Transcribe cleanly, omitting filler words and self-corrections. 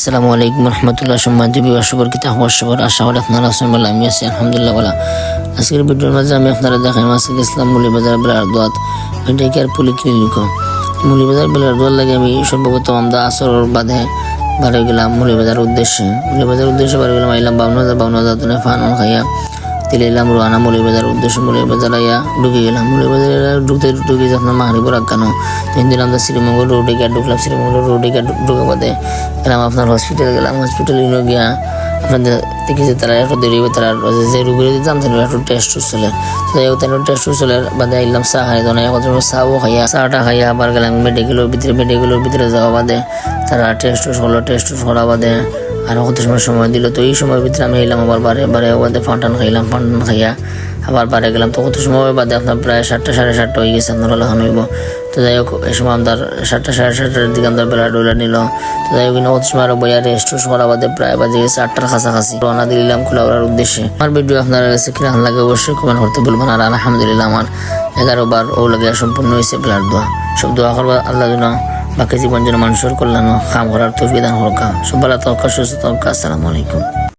আসসালামু আলাইকুম রহমতুল্লাহ। সম্মানিত বিবাহ সম্পর্কিত খবর আশা করি আপনারা আছেন ভালো, আমি আছি আলহামদুলিল্লাহ ভালো। আজকের ভিডিওর মাঝে আমি আপনারা দেখাই মাসিদ ইসলাম মুলিবাজার বেলার দোয়াত মেডিকেল পলিক্লিনিক মুলিবাজার বেলার দোয়াত লাগে। আমি সর্বপ্রথম আমরা আসর বাদে বাড়ি গেলাম মুলিবাজার উদ্দেশ্যে বাড়ি গেলাম। আইলাম 52,000 ফান খাইয়া দিলে এলাম রোয়ানা মুলিবাজার উদ্দেশ্যে। মুলিবাজার আইয়া ঢুকে গেলাম। মুলিবাজার ঢুকে আপনার মাহরিবর আগানো তিন দিন আমরা শ্রীমঙ্গল রোডে গিয়ে ঢুকলাম। শ্রীমঙ্গল রোডে গিয়ে ঢুকে বাদে গেলাম আপনার হসপিটাল গেলাম। হসপিটালে গিয়া আপনাদের দেখেছি তারা একটু দেরি হবে, তারা যে রুগীর দিতাম তাদের একটু টেস্ট চলে। যাই হোক তাদের টেস্ট চলে বাদে আইলাম চা খাই দোনা চাও খাইয়া চাটা খাইয়া আবার গেলাম মেডিকেলের ভিতরে যাওয়া বাদে তারা টেস্ট করা বাদে আর কত সময় দিল। তো এই সময়ের ভিতরে আমি এলাম আবার বারে বাদে ফান্টান খাইয়া আবার বারে গেলাম। তো কত সময় বাদে আপনার প্রায় 7টা সাড়ে 7টা হয়ে গেছে আপনার লাগানো হইব। তো যাই হোক এই সময় আপনার 7টা সাড়ে 7টার দিকে আপনার বেলা ডোলা নিল। তো যাই হোক কত সময় আরো বইয়া রেস্ট করা বাদে প্রায় বাজে গেছে 8টার কাছাকাছি। রওনা দিলাম খোলাওড়ার উদ্দেশ্যে। আমার ভিডিও আপনার কাছে কিনা লাগে অবশ্যই কমেন্ট করতে বলবেন। আর আলহামদুলিল্লাহ আমার 11 বার ও লাগে সম্পূর্ণ হয়েছে বেলার দোয়া। সব দোয়া করবা আল্লাহ যেন বাকি জীবন যেন মানুষের কল্যাণ কাম করার তৌফিক দান হোক। সব ভালো থাকা, সুস্থ থাকা। আসসালামু আলাইকুম।